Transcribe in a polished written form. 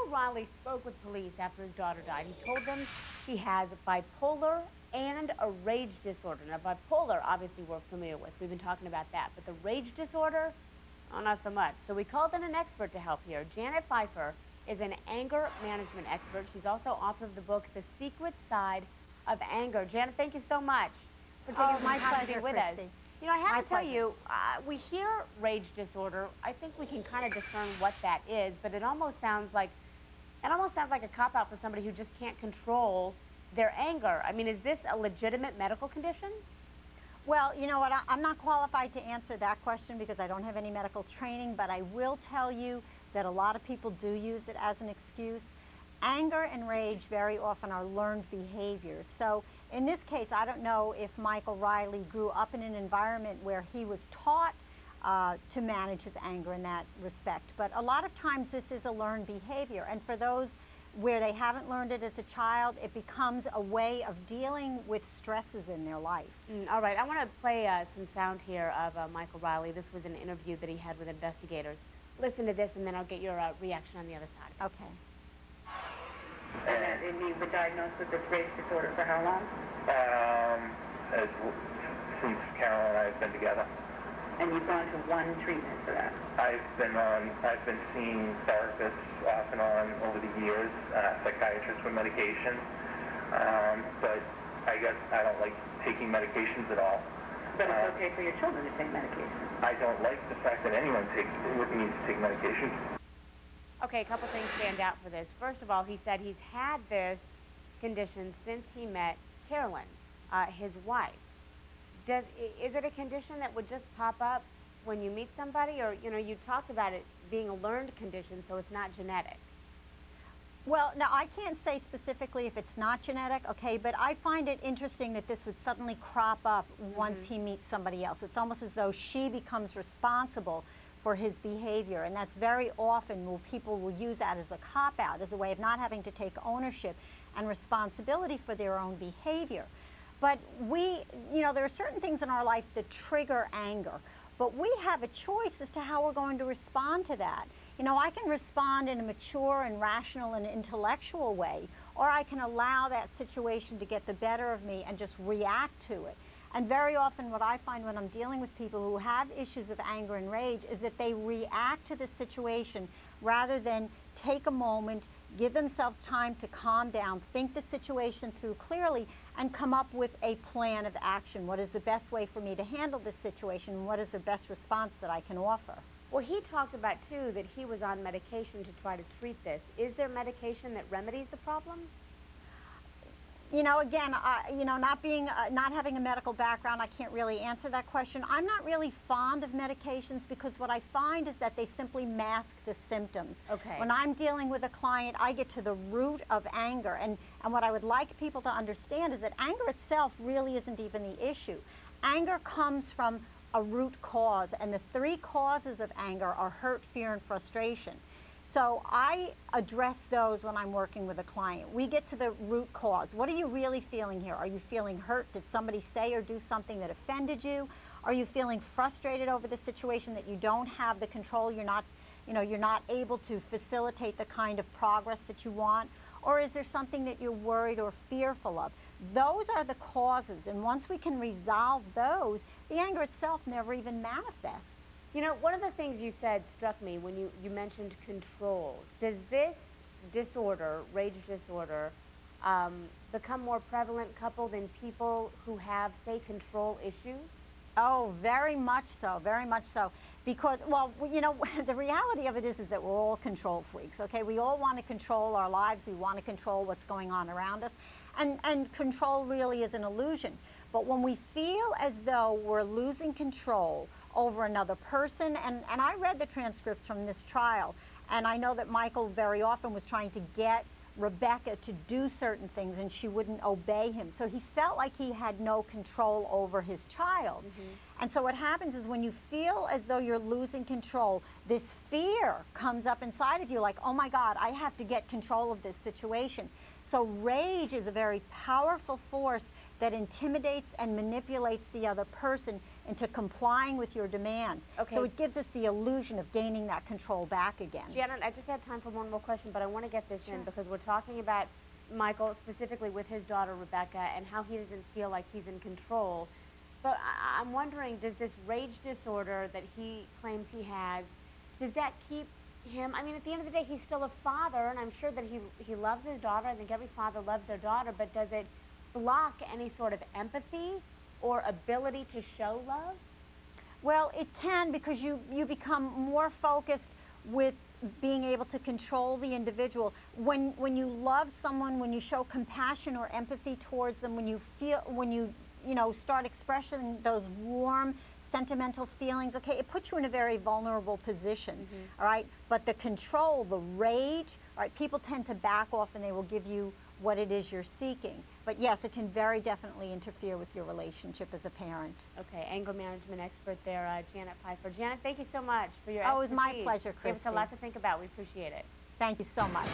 Michael Riley spoke with police after his daughter died. He told them he has bipolar and a rage disorder. Now, bipolar, obviously, we're familiar with. We've been talking about that. But the rage disorder, oh, not so much. So we called in an expert to help here. Janet Pfeiffer is an anger management expert. She's also author of the book, The Secret Side of Anger. Janet, thank you so much for taking some time to be with us. You know, I have to tell you, we hear rage disorder. I think we can kind of discern what that is, but it almost sounds like a cop-out for somebody who just can't control their anger. I mean, is this a legitimate medical condition? Well, you know what, I'm not qualified to answer that question because I don't have any medical training, but I will tell you that a lot of people do use it as an excuse. Anger and rage very often are learned behaviors. So in this case, I don't know if Michael Riley grew up in an environment where he was taught to manage his anger in that respect. But a lot of times this is a learned behavior. And for those where they haven't learned it as a child, it becomes a way of dealing with stresses in their life. All right, I want to play some sound here of Michael Riley. This was an interview that he had with investigators. Listen to this, and then I'll get your reaction on the other side. Okay. And you were diagnosed with this rage disorder for how long? Since Carol and I have been together. And you've gone to one treatment for that? I've been seeing therapists off and on over the years, psychiatrists with medication, but I guess I don't like taking medications at all. But it's okay for your children to take medication. I don't like the fact that anyone needs to take medication. Okay, a couple things stand out for this. First of all, he said he's had this condition since he met Carolyn, his wife. Is it a condition that would just pop up when you meet somebody? Or, you know, you talked about it being a learned condition, so it's not genetic. Well, now, I can't say specifically if it's not genetic, okay, but I find it interesting that this would suddenly crop up once he meets somebody else. It's almost as though she becomes responsible for his behavior, and that's very often where people will use that as a cop-out, as a way of not having to take ownership and responsibility for their own behavior. But you know, there are certain things in our life that trigger anger, but we have a choice as to how we're going to respond to that. You know, I can respond in a mature and rational and intellectual way, or I can allow that situation to get the better of me and just react to it. And very often what I find when I'm dealing with people who have issues of anger and rage is that they react to the situation rather than take a moment, give themselves time to calm down, think the situation through clearly, and come up with a plan of action. What is the best way for me to handle this situation? What is the best response that I can offer? Well, he talked about, too, that he was on medication to try to treat this. Is there medication that remedies the problem? You know, again, you know, not having a medical background, I can't really answer that question. I'm not really fond of medications because what I find is that they simply mask the symptoms. Okay. When I'm dealing with a client, I get to the root of anger, and what I would like people to understand is that anger itself really isn't even the issue. Anger comes from a root cause, and the three causes of anger are hurt, fear, and frustration. So I address those when I'm working with a client. We get to the root cause. What are you really feeling here? Are you feeling hurt? Did somebody say or do something that offended you? Are you feeling frustrated over the situation that you don't have the control? You're not able to facilitate the kind of progress that you want? Or is there something that you're worried or fearful of? Those are the causes, and once we can resolve those, the anger itself never even manifests. You know, one of the things you said struck me when you mentioned control. Does this disorder, rage disorder, become more prevalent coupled in people who have, say, control issues? Oh, very much so, very much so. Because, well, you know, the reality of it is that we're all control freaks, okay? We all want to control our lives. We want to control what's going on around us. And control really is an illusion. But when we feel as though we're losing control over another person, and I read the transcripts from this trial, and I know that Michael very often was trying to get Rebecca to do certain things and she wouldn't obey him. So he felt like he had no control over his child. And so what happens is when you feel as though you're losing control, this fear comes up inside of you like, oh my God, I have to get control of this situation. So rage is a very powerful force that intimidates and manipulates the other person into complying with your demands. Okay. So it gives us the illusion of gaining that control back again. Janet, I just have time for one more question, but I want to get this in because we're talking about Michael specifically with his daughter Rebecca and how he doesn't feel like he's in control. But I'm wondering, does this rage disorder that he claims he has, does that keep him, I mean, at the end of the day, he's still a father, and I'm sure that he loves his daughter. I think every father loves their daughter, but does it block any sort of empathy or ability to show love? Well, it can, because you become more focused with being able to control the individual. When you love someone, when you show compassion or empathy towards them, when you start expressing those warm, sentimental feelings, okay, it puts you in a very vulnerable position, all right? But the control, the rage, all right, people tend to back off and they will give you what it is you're seeking. But yes, it can very definitely interfere with your relationship as a parent. Okay, anger management expert there, Janet Pfeiffer. Janet, thank you so much for your expertise. It was my pleasure, Christy. Gave us a lot to think about. We appreciate it. Thank you so much.